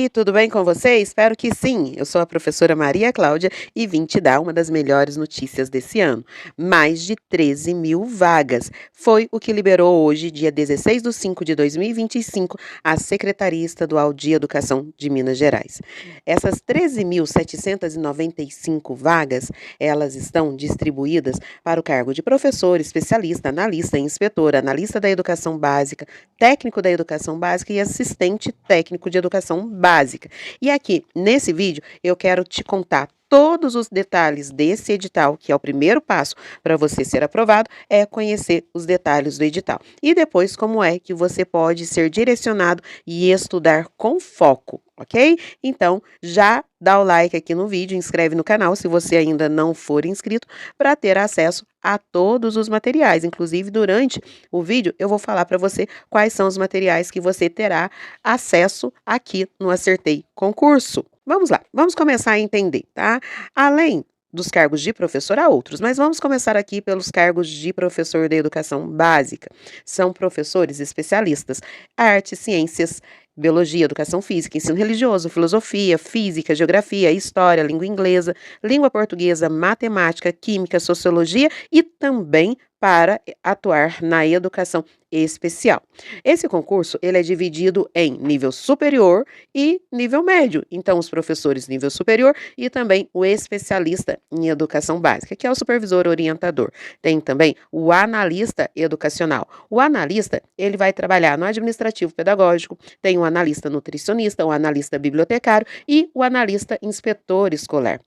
E tudo bem com você? Espero que sim. Eu sou a professora Maria Cláudia e vim te dar uma das melhores notícias desse ano. Mais de 13 mil vagas. Foi o que liberou hoje, dia 16 de 5 de 2025, a Secretaria Estadual de Educação de Minas Gerais. Essas 13.795 vagas, elas estão distribuídas para o cargo de professor, especialista, analista, inspetor, analista da educação básica, técnico da educação básica e assistente técnico de educação básica. E aqui, nesse vídeo, eu quero te contar todos os detalhes desse edital, que é o primeiro passo para você ser aprovado, é conhecer os detalhes do edital. E depois, como é que você pode ser direcionado e estudar com foco, ok? Então, já dá o like aqui no vídeo, inscreve no canal se você ainda não for inscrito, para ter acesso a todos os materiais. Inclusive, durante o vídeo, eu vou falar para você quais são os materiais que você terá acesso aqui no Acertei Concurso. Vamos lá, vamos começar a entender, tá? Além dos cargos de professor, há outros, mas vamos começar aqui pelos cargos de professor da educação básica. São professores especialistas, artes, ciências, biologia, educação física, ensino religioso, filosofia, física, geografia, história, língua inglesa, língua portuguesa, matemática, química, sociologia e também para atuar na educação especial. Esse concurso, ele é dividido em nível superior e nível médio. Então, os professores nível superior e também o especialista em educação básica, que é o supervisor orientador. Tem também o analista educacional. O analista, ele vai trabalhar no administrativo pedagógico, tem o analista nutricionista, o analista bibliotecário e o analista inspetor escolar.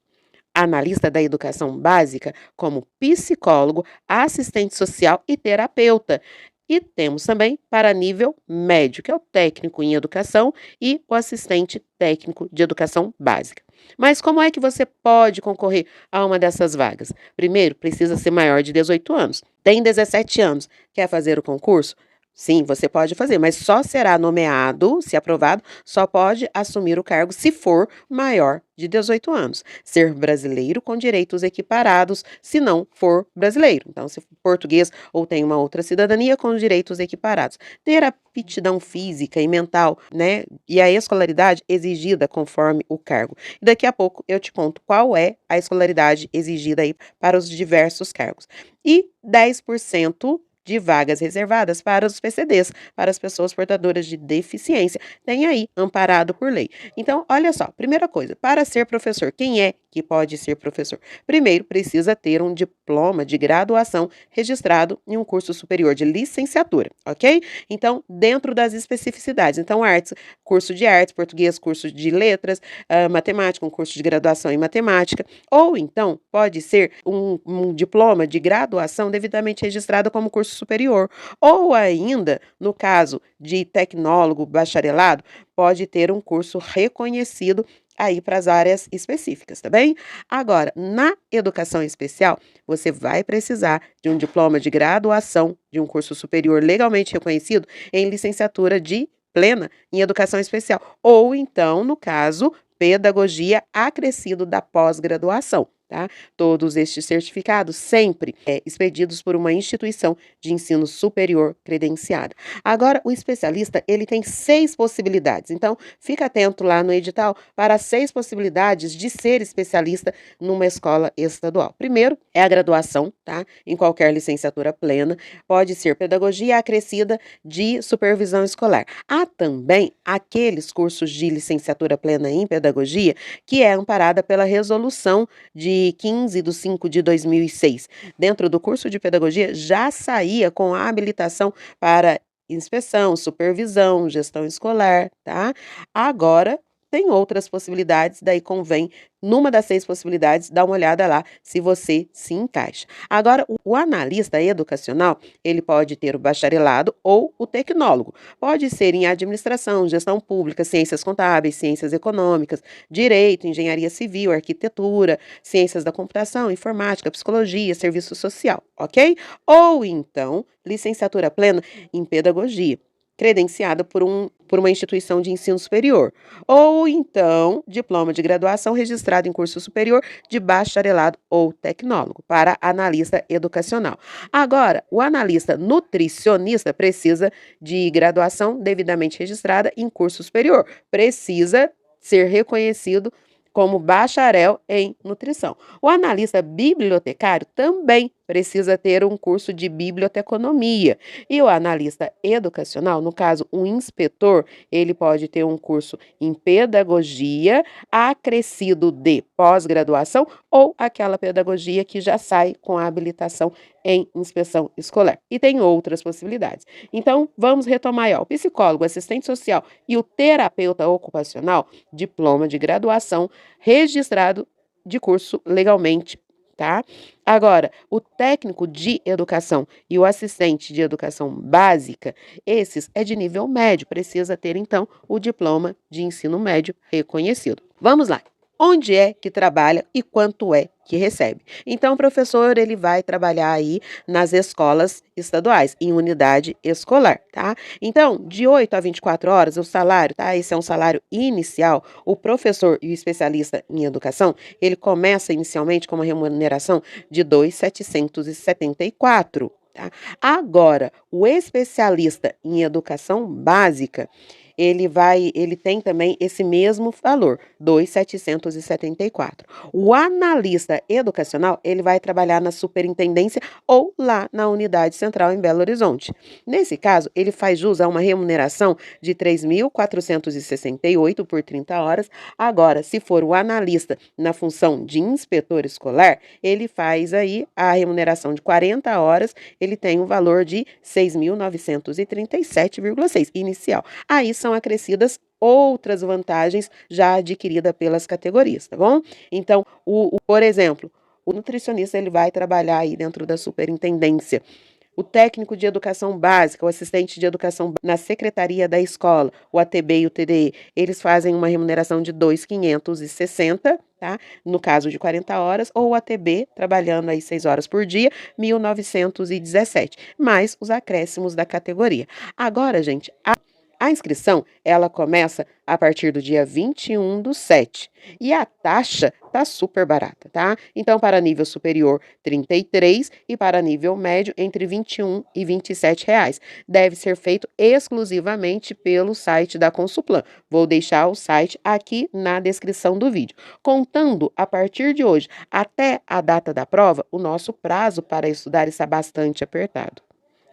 Analista da educação básica, como psicólogo, assistente social e terapeuta. E temos também para nível médio, que é o técnico em educação e o assistente técnico de educação básica. Mas como é que você pode concorrer a uma dessas vagas? Primeiro, precisa ser maior de 18 anos. Tem 17 anos. Quer fazer o concurso? Sim, você pode fazer, mas só será nomeado, se aprovado, só pode assumir o cargo se for maior de 18 anos. Ser brasileiro com direitos equiparados, se não for brasileiro. Então, se for português ou tem uma outra cidadania com direitos equiparados. Ter aptidão física e mental, né? E a escolaridade exigida conforme o cargo. E daqui a pouco eu te conto qual é a escolaridade exigida aí para os diversos cargos. E 10% de vagas reservadas para os PCDs, para as pessoas portadoras de deficiência. Tem aí, amparado por lei. Então, olha só, primeira coisa, para ser professor, quem é que pode ser professor? Primeiro, precisa ter um diploma de graduação registrado em um curso superior de licenciatura, ok? Então, dentro das especificidades. Então, artes, curso de artes, português, curso de letras, matemática, um curso de graduação em matemática, ou então, pode ser um diploma de graduação devidamente registrado como curso superior, ou ainda, no caso de tecnólogo, bacharelado, pode ter um curso reconhecido aí para as áreas específicas, tá bem? Agora, na educação especial, você vai precisar de um diploma de graduação de um curso superior legalmente reconhecido em licenciatura de plena em educação especial, ou então, no caso, pedagogia acrescido da pós-graduação. Tá? Todos estes certificados sempre expedidos por uma instituição de ensino superior credenciada. Agora, o especialista, ele tem 6 possibilidades. Então, fica atento lá no edital para as 6 possibilidades de ser especialista numa escola estadual. Primeiro, é a graduação, tá? Em qualquer licenciatura plena. Pode ser pedagogia acrescida de supervisão escolar. Há também aqueles cursos de licenciatura plena em pedagogia que é amparada pela resolução de 15/5 de 2006. Dentro do curso de pedagogia já saía com a habilitação para inspeção, supervisão, gestão escolar, tá? Agora tem outras possibilidades, daí convém, numa das 6 possibilidades, dar uma olhada lá se você se encaixa. Agora, o analista educacional, ele pode ter o bacharelado ou o tecnólogo. Pode ser em administração, gestão pública, ciências contábeis, ciências econômicas, direito, engenharia civil, arquitetura, ciências da computação, informática, psicologia, serviço social, ok? Ou então, licenciatura plena em pedagogia, credenciada por uma instituição de ensino superior, ou então diploma de graduação registrado em curso superior de bacharelado ou tecnólogo, para analista educacional. Agora, o analista nutricionista precisa de graduação devidamente registrada em curso superior, precisa ser reconhecido como bacharel em nutrição. O analista bibliotecário também precisa ter um curso de biblioteconomia. E o analista educacional, no caso, o inspetor, ele pode ter um curso em pedagogia, acrescido de pós-graduação ou aquela pedagogia que já sai com a habilitação em inspeção escolar. E tem outras possibilidades. Então, vamos retomar aí, ó. O psicólogo, assistente social e o terapeuta ocupacional, diploma de graduação registrado de curso legalmente, tá? Agora, o técnico de educação e o assistente de educação básica, esses é de nível médio, precisa ter então o diploma de ensino médio reconhecido. Vamos lá. Onde é que trabalha e quanto é que recebe? Então, o professor, ele vai trabalhar aí nas escolas estaduais, em unidade escolar, tá? Então, de 8 a 24 horas, o salário, tá? Esse é um salário inicial. O professor e o especialista em educação, ele começa inicialmente com uma remuneração de 2.774, tá? Agora, o especialista em educação básica, ele tem também esse mesmo valor, 2.774. O analista educacional, ele vai trabalhar na superintendência ou lá na unidade central em Belo Horizonte. Nesse caso, ele faz jus a uma remuneração de 3.468 por 30 horas. Agora, se for o analista na função de inspetor escolar, ele faz aí a remuneração de 40 horas, ele tem um valor de 6.937,6 inicial. Aí são acrescidas outras vantagens já adquiridas pelas categorias, tá bom? Então, por exemplo, o nutricionista ele vai trabalhar aí dentro da superintendência. O técnico de educação básica, o assistente de educação na secretaria da escola, o ATB e o TDE, eles fazem uma remuneração de 2.560, tá? No caso de 40 horas, ou o ATB, trabalhando aí 6 horas por dia, 1.917, mais os acréscimos da categoria. Agora, gente, a inscrição, ela começa a partir do dia 21/7 e a taxa tá super barata, tá? Então, para nível superior, 33 e para nível médio, entre 21 e 27 reais. Deve ser feito exclusivamente pelo site da Consulplan. Vou deixar o site aqui na descrição do vídeo. Contando a partir de hoje até a data da prova, o nosso prazo para estudar está bastante apertado.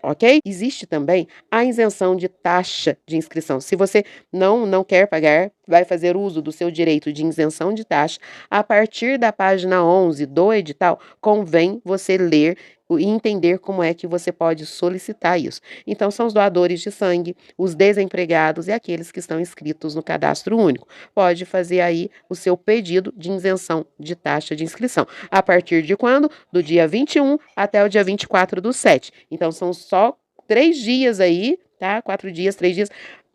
Ok? Existe também a isenção de taxa de inscrição. Se você não quer pagar, vai fazer uso do seu direito de isenção de taxa, a partir da página 11 do edital, convém você ler e entender como é que você pode solicitar isso. Então, são os doadores de sangue, os desempregados e aqueles que estão inscritos no cadastro único. Pode fazer aí o seu pedido de isenção de taxa de inscrição. A partir de quando? Do dia 21 até o dia 24/7. Então, são só 3 dias aí, tá? 4 dias, 3 dias.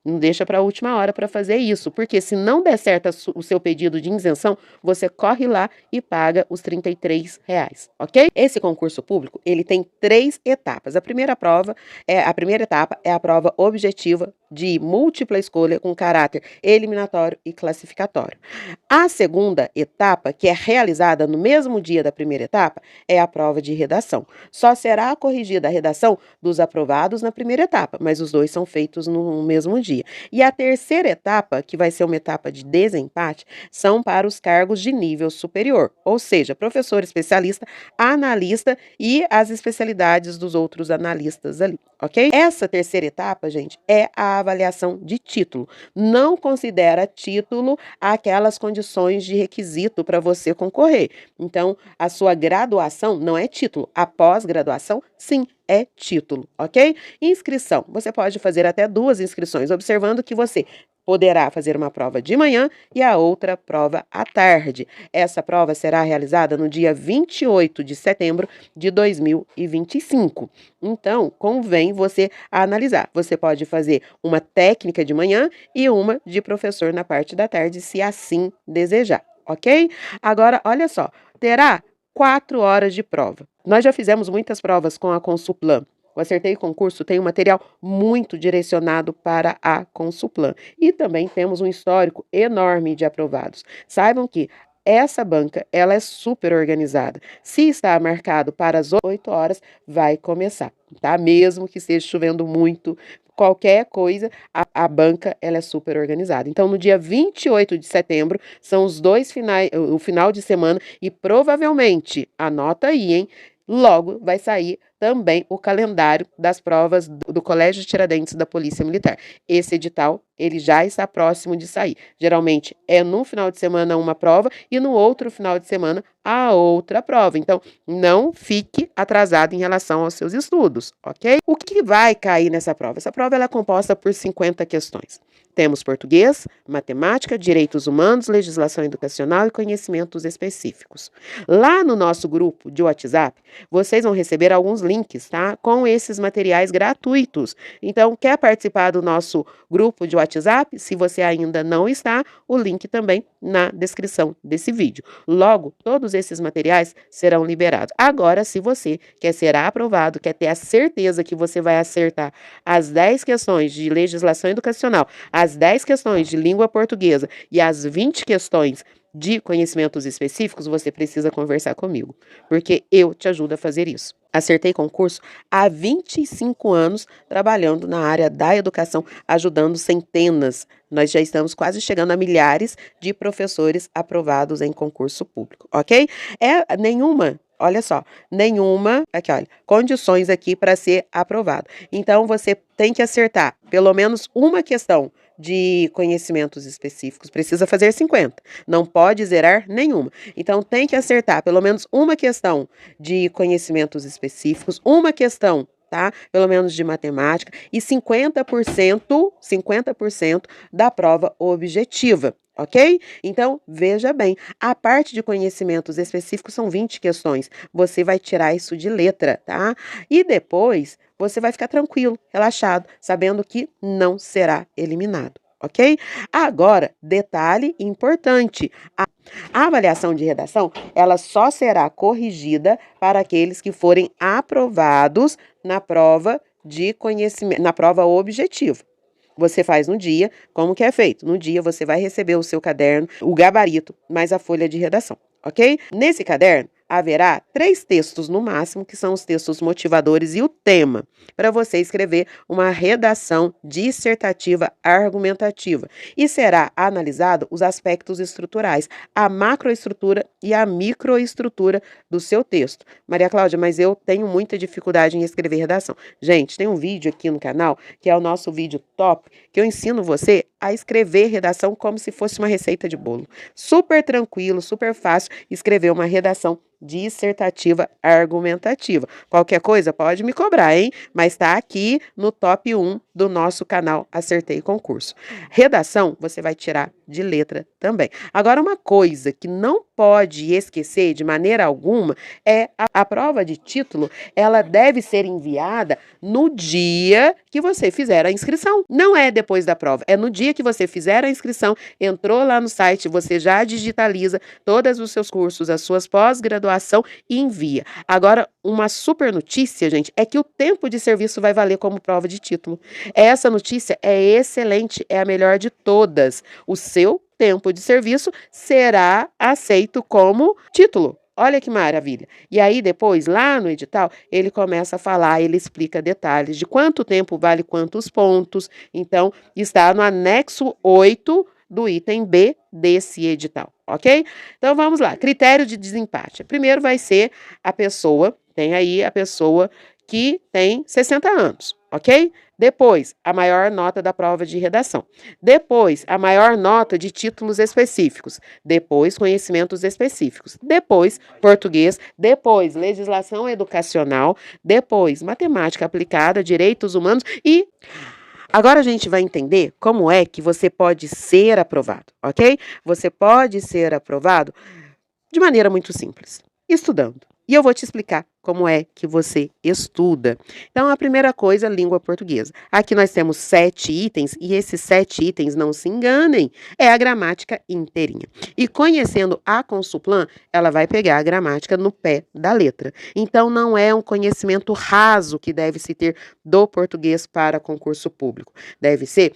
Não deixa para a última hora para fazer isso, porque se não der certo o seu pedido de isenção, você corre lá e paga os R$ 33, ok? Esse concurso público, ele tem 3 etapas. A primeira etapa é a prova objetiva de múltipla escolha com caráter eliminatório e classificatório. A segunda etapa, que é realizada no mesmo dia da primeira etapa, é a prova de redação. Só será corrigida a redação dos aprovados na primeira etapa, mas os dois são feitos no mesmo dia. E a terceira etapa, que vai ser uma etapa de desempate, são para os cargos de nível superior, ou seja, professor especialista, analista e as especialidades dos outros analistas ali, ok? Essa terceira etapa, gente, é a avaliação de título. Não considera título aquelas condições de requisito para você concorrer. Então, a sua graduação não é título. A pós-graduação, sim, é título, ok? Inscrição. Você pode fazer até 2 inscrições, observando que você poderá fazer uma prova de manhã e a outra prova à tarde. Essa prova será realizada no dia 28 de setembro de 2025. Então, convém você analisar. Você pode fazer uma técnica de manhã e uma de professor na parte da tarde, se assim desejar, ok? Agora, olha só, terá 4 horas de prova. Nós já fizemos muitas provas com a Consulplan. O Acertei Concurso tem um material muito direcionado para a Consulplan. E também temos um histórico enorme de aprovados. Saibam que essa banca, ela é super organizada. Se está marcado para as 8 horas, vai começar, tá? Mesmo que esteja chovendo muito, qualquer coisa, a banca ela é super organizada. Então, no dia 28 de setembro, são os dois finais, o final de semana, e provavelmente, anota aí, hein? Logo vai sair também o calendário das provas do Colégio Tiradentes da Polícia Militar. Esse edital, ele já está próximo de sair. Geralmente é no final de semana uma prova e no outro final de semana a outra prova. Então, não fique atrasado em relação aos seus estudos, ok? O que vai cair nessa prova? Essa prova ela é composta por 50 questões. Temos português, matemática, direitos humanos, legislação educacional e conhecimentos específicos. Lá no nosso grupo de WhatsApp, vocês vão receber alguns links, tá? Com esses materiais gratuitos. Então, quer participar do nosso grupo de WhatsApp? Se você ainda não está, o link também na descrição desse vídeo. Logo, todos esses materiais serão liberados. Agora, se você quer ser aprovado, quer ter a certeza que você vai acertar as 10 questões de legislação educacional, as 10 questões de língua portuguesa e as 20 questões de conhecimentos específicos, você precisa conversar comigo, porque eu te ajudo a fazer isso. Acertei concurso há 25 anos trabalhando na área da educação, ajudando centenas. Nós já estamos quase chegando a milhares de professores aprovados em concurso público, ok? Olha só, aqui olha, condições aqui para ser aprovado. Então, você tem que acertar pelo menos uma questão de conhecimentos específicos, precisa fazer 50, não pode zerar nenhuma. Então, tem que acertar pelo menos uma questão de conhecimentos específicos, uma questão, tá? Pelo menos de matemática, e 50% da prova objetiva. Ok? Então, veja bem, a parte de conhecimentos específicos são 20 questões. Você vai tirar isso de letra, tá? E depois, você vai ficar tranquilo, relaxado, sabendo que não será eliminado. Ok? Agora, detalhe importante, a avaliação de redação, ela só será corrigida para aqueles que forem aprovados na prova de conhecimento, na prova objetiva. Você faz no dia, como que é feito? No dia você vai receber o seu caderno, o gabarito, mais a folha de redação, ok? Nesse caderno, haverá 3 textos no máximo, que são os textos motivadores e o tema, para você escrever uma redação dissertativa argumentativa. E será analisado os aspectos estruturais, a macroestrutura e a microestrutura do seu texto. Maria Cláudia, mas eu tenho muita dificuldade em escrever redação. Gente, tem um vídeo aqui no canal, que é o nosso vídeo top, que eu ensino você a escrever redação como se fosse uma receita de bolo. Super tranquilo, super fácil escrever uma redação dissertativa argumentativa. Qualquer coisa pode me cobrar, hein? Mas está aqui no top 1 do nosso canal Acertei Concurso. Redação você vai tirar de letra também. Agora, uma coisa que não pode esquecer de maneira alguma é a prova de título, ela deve ser enviada no dia que você fizer a inscrição. Não é depois da prova, é no dia que você fizer a inscrição, entrou lá no site, você já digitaliza todos os seus cursos, as suas pós-graduação e envia. Agora, uma super notícia, gente, é que o tempo de serviço vai valer como prova de título. Essa notícia é excelente, é a melhor de todas. O seu tempo de serviço será aceito como título. Olha que maravilha. E aí depois, lá no edital, ele começa a falar, ele explica detalhes de quanto tempo vale quantos pontos. Então, está no anexo 8 do item B desse edital, ok? Então, vamos lá. Critério de desempate. Primeiro vai ser a pessoa, tem aí a pessoa que tem 60 anos, ok? Depois, a maior nota da prova de redação. Depois, a maior nota de títulos específicos. Depois, conhecimentos específicos. Depois, português. Depois, legislação educacional. Depois, matemática aplicada, direitos humanos e... Agora a gente vai entender como é que você pode ser aprovado, ok? Você pode ser aprovado de maneira muito simples, estudando. E eu vou te explicar como é que você estuda. Então, a primeira coisa, língua portuguesa. Aqui nós temos 7 itens, e esses 7 itens, não se enganem, é a gramática inteirinha. E conhecendo a Consuplan, ela vai pegar a gramática no pé da letra. Então, não é um conhecimento raso que deve se ter do português para concurso público. Deve ser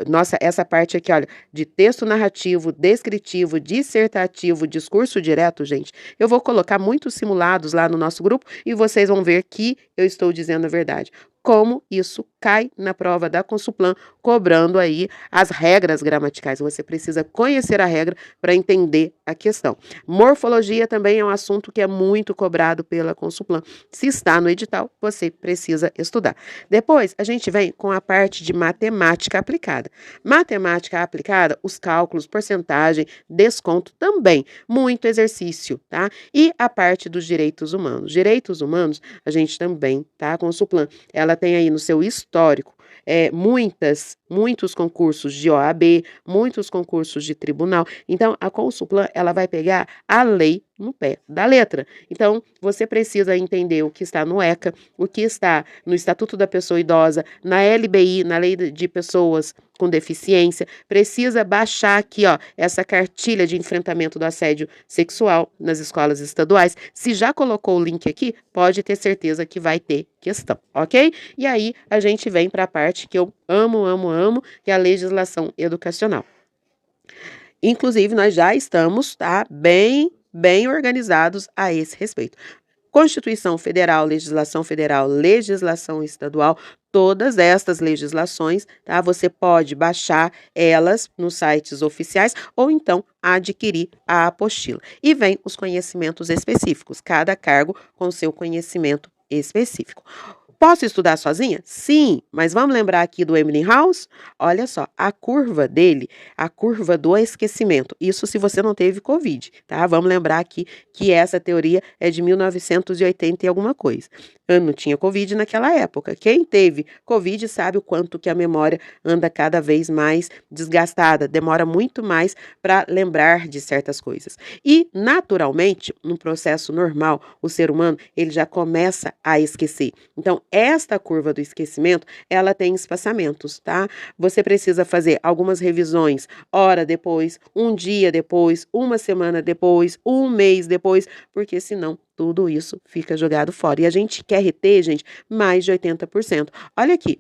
nossa, essa parte aqui, olha, de texto narrativo, descritivo, dissertativo, discurso direto, gente, eu vou colocar muitos simulados lá no nosso grupo e vocês vão ver que eu estou dizendo a verdade. como isso cai na prova da Consulplan, cobrando aí as regras gramaticais. Você precisa conhecer a regra para entender a questão. Morfologia também é um assunto que é muito cobrado pela Consulplan. Se está no edital, você precisa estudar. Depois, a gente vem com a parte de matemática aplicada. Matemática aplicada, os cálculos, porcentagem, desconto também, muito exercício, tá? E a parte dos direitos humanos. Direitos humanos, a gente também, tá? A Consulplan, ela tem aí no seu histórico muitos concursos de OAB, muitos concursos de tribunal. Então, a Consulplan, ela vai pegar a lei no pé da letra. Então, você precisa entender o que está no ECA, o que está no Estatuto da Pessoa Idosa, na LBI, na Lei de Pessoas com Deficiência. Precisa baixar aqui, ó, essa cartilha de enfrentamento do assédio sexual nas escolas estaduais. Se já colocou o link aqui, pode ter certeza que vai ter questão, ok? E aí, a gente vem para a parte que eu amo, que é a legislação educacional. Inclusive, nós já estamos, tá, bem organizados a esse respeito. Constituição Federal, legislação estadual, todas estas legislações, tá? Você pode baixar elas nos sites oficiais ou então adquirir a apostila. E vem os conhecimentos específicos, cada cargo com seu conhecimento específico. Posso estudar sozinha? Sim, mas vamos lembrar aqui do Ebbinghaus? Olha só, a curva dele, a curva do esquecimento. Isso se você não teve Covid, tá? Vamos lembrar aqui que essa teoria é de 1980 e alguma coisa. Eu não tinha Covid naquela época. Quem teve Covid sabe o quanto que a memória anda cada vez mais desgastada, demora muito mais para lembrar de certas coisas. E, naturalmente, no processo normal, o ser humano, ele já começa a esquecer. Então, esta curva do esquecimento, ela tem espaçamentos, tá? Você precisa fazer algumas revisões, hora depois, um dia depois, uma semana depois, um mês depois, porque senão tudo isso fica jogado fora. E a gente quer reter, gente, mais de 80%. Olha aqui.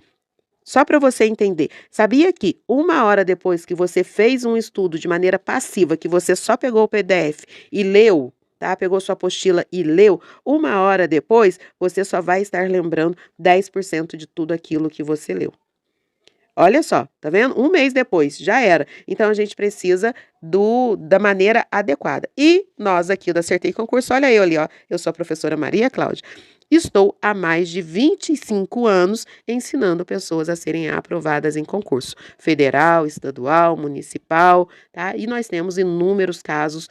Só para você entender, sabia que uma hora depois que você fez um estudo de maneira passiva, que você só pegou o PDF e leu, tá? Pegou sua apostila e leu, uma hora depois, você só vai estar lembrando 10% de tudo aquilo que você leu. Olha só, tá vendo? Um mês depois, já era. Então, a gente precisa da maneira adequada. E nós aqui do Acertei Concurso, olha eu ali, ó. Eu sou a professora Maria Cláudia. Estou há mais de 25 anos ensinando pessoas a serem aprovadas em concurso federal, estadual, municipal, tá? E nós temos inúmeros casos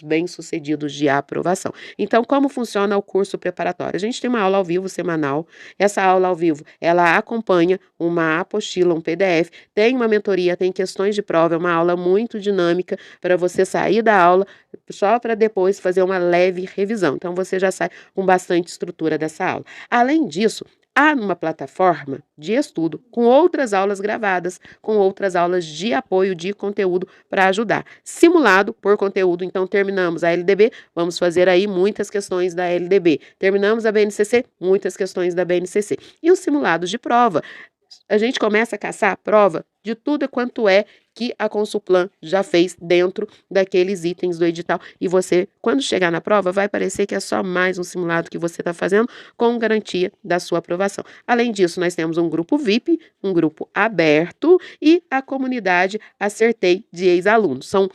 bem-sucedidos de aprovação. Então, como funciona o curso preparatório? A gente tem uma aula ao vivo semanal. Essa aula ao vivo, ela acompanha uma apostila, um PDF, tem uma mentoria, tem questões de prova, é uma aula muito dinâmica para você sair da aula só para depois fazer uma leve revisão. Então, você já sai com bastante estrutura dessa aula. Além disso, há uma plataforma de estudo com outras aulas gravadas, com outras aulas de apoio de conteúdo para ajudar. Simulado por conteúdo, então terminamos a LDB, vamos fazer aí muitas questões da LDB. Terminamos a BNCC, muitas questões da BNCC. E os simulados de prova. A gente começa a caçar a prova de tudo quanto é que a Consulplan já fez dentro daqueles itens do edital. E você, quando chegar na prova, vai parecer que é só mais um simulado que você está fazendo com garantia da sua aprovação. Além disso, nós temos um grupo VIP, um grupo aberto e a comunidade Acertei de ex-alunos. São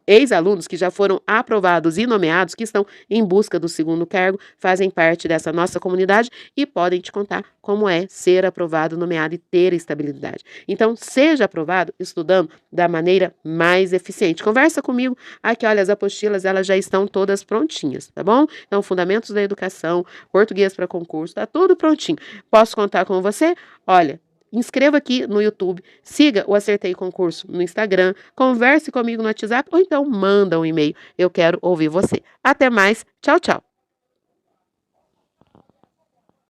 ex-alunos que já foram aprovados e nomeados, que estão em busca do segundo cargo, fazem parte dessa nossa comunidade e podem te contar como é ser aprovado, nomeado e ter estabilidade. Então, seja aprovado estudando da maneira mais eficiente. Conversa comigo. Aqui, olha, as apostilas, elas já estão todas prontinhas, tá bom? Então, fundamentos da educação, português para concurso, tá tudo prontinho. Posso contar com você? Olha, inscreva aqui no YouTube, siga o Acertei Concurso no Instagram, converse comigo no WhatsApp ou então manda um e-mail. Eu quero ouvir você. Até mais. Tchau, tchau.